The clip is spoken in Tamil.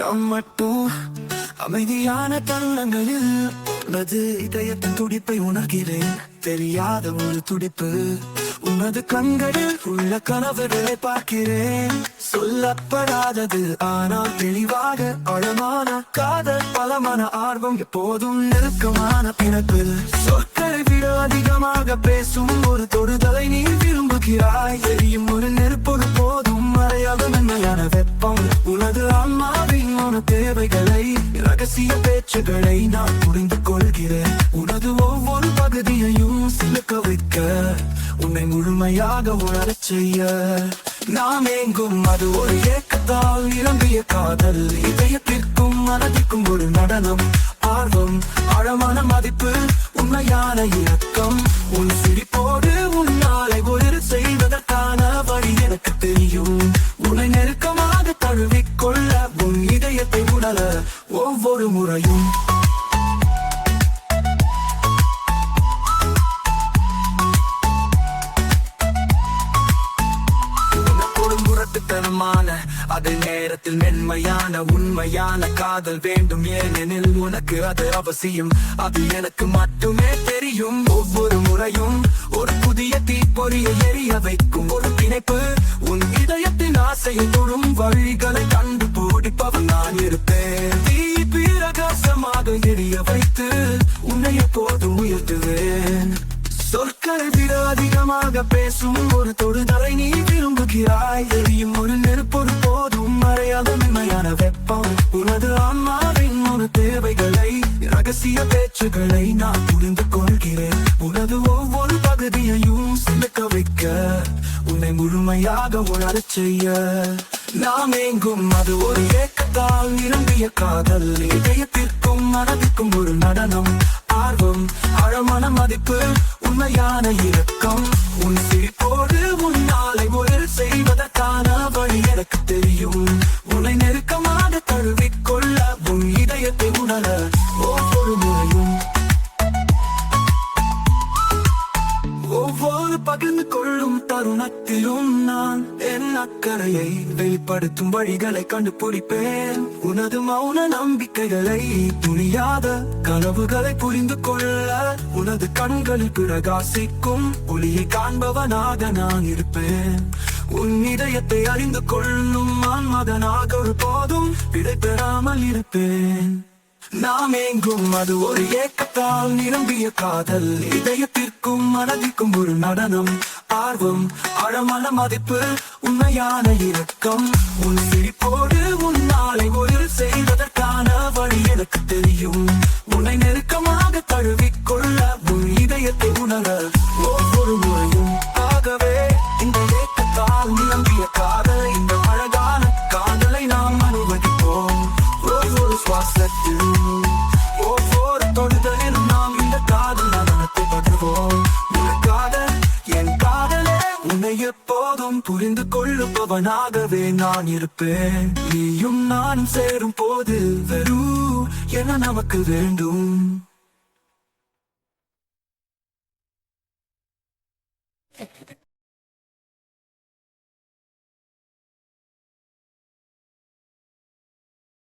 நாம் மட்டும் அமைதியான தருணங்களில் உனது இதயத்தின் துடிப்பை உணர்கிறேன். தெரியாத ஒரு துடிப்பு உனது கண்களில் உள்ள கனவுகளை பார்க்கிறேன். சொல்லப்படாதது ஆனால் தெளிவாக ஆழமான காதல், பலமான ஆர்வம், எப்போதும் நெருக்கமான பிணைப்பு. சொற்களை விட அதிகமாக பேசும் ஒரு தொடுதலை நீ விரும்புகிறாய். எரியும் ஒரு நெருப்பொரு போதும் மறையாத மென்மையான வெப்பம். உனது ஆன்மாவின் தேவைகளை, ரகசிய பேச்சுகளை நான் புரிந்து கொள்கிறேன். உனது ஒவ்வொரு பகுதியையும் சிலுக்க வைக்க, உன்னை முழுமையாக உணரச் செய்ய நாம் எங்கும். அது ஒரு ஏக்கத்தால் நிரம்பிய காதல், இதயத்திற்கும் மனதிற்கும் ஒரு நடனம். ஆர்வம், ஆழமான மதிப்பு, உண்மையான இலக்கம். உன் சிரிப்போடு உன் நாளை ஒரு செய்வதற்கான வழி எனக்கு தெரியும். உன்னை நெருக்கமாக தழுவிக்கொள்ள, உன் இதயத்தை உணர ஒவ்வொரு முறையும். அதே நேரத்தில் மென்மையான உண்மையான காதல் வேண்டும். ஏனெனில் உனக்கு அது அவசியம், அது எனக்கு மட்டுமே தெரியும். ஒவ்வொரு முறையும் ஒரு புதிய தீப்பொறியை எரிய வைக்கும் ஒரு பிணைப்பு. உன் இதயத்தின் ஆசையை தொடும் வழிகளை கண்டுபிடிப்பவன் நான் இருப்பேன். தீ பிரகாசமாக எரிய வைத்து உன்னை எப்போதும் உயர்த்துவேன். சொற்களை விட அதிகமாக பேசும் ஒரு தொடுதலை நீ விரும்புகிறாய். எரியும் ஒரு நெருப்பொரு போதும் மறையாத மென்மையான வெப்பம். உனது ஆன்மாவின் ஒரு தேவைகளை, ரகசிய பேச்சுகளை நான் புரிந்து கொள்கிறேன். உனது ஒவ்வொரு பகுதியையும் சிலுக்க வைக்க, உன்னை முழுமையாக உணரச் செய்ய நாம் எங்கும். அது ஒரு ஏக்கத்தால் நிரம்பிய காதல், இதயத்திற்கும் மனதிற்கும் ஒரு நடனம். ஆர்வம், ஆழமான மதிப்பு, உண்மையான இலக்கம். உன் சிரிப்போடு உன் நாளை ஒரு செய்வதற்கான வழி எனக்கு தெரியும். உன்னை நெருக்கமாக தழுவிக்கொள்ள, உன் இதயத்தை உணர ஒவ்வொரு முறையும். ஒவ்வொரு பகிர்ந்து கொள்ளும் தருணத்திலும் நான் என் அக்கறையை வெளிப்படுத்தும் வழிகளை கண்டுபிடிப்பேன். உனது மௌன நம்பிக்கைகளை, துணியாத கனவுகளை புரிந்து கொள்ள, உனது கண்களில் பிரகாசிக்கும் ஒளியை காண்பவனாக நான் இருப்பேன். உன் இதயத்தை அறிந்து கொள்ளும் ஆன்மகனாக ஒரு போதும் விடை பெறாமல் இருப்பேன். நாம் எங்கும். அது ஒரு ஏக்கத்தால் நிரம்பிய காதல், இதயத்திற்கும் மனதிற்கும் ஒரு நடனம். ஆர்வம், ஆழமான மதிப்பு, உண்மையான இலக்கம். உன் சிரிப்போடு உன் நாளை ஒரு செய்வதற்கான வழி எனக்கு தெரியும். உன்னை நெருக்கமாக தழுவிக்கொள்ள, உன் இதயத்தை உணர ஒவ்வொரு முறையும். ஆகவே இந்த ஏக்கத்தால் நிரம்பிய காதல், இந்த அழகான காதலை நாம் அனுபவிப்போம். ஒவ்வொரு சுவாசத்தில், ஒவ்வொரு தொடுதலிலும் நாம் இந்த காதல் நடனத்தை பற்றுவோம். உனக்காக என் காதலே, உன்னை எப்போதும் புரிந்து கொள்ளுபவனாகவே நான் இருப்பேன். நீயும் நானும் சேரும் போது வெறும் என நமக்கு வேண்டும்.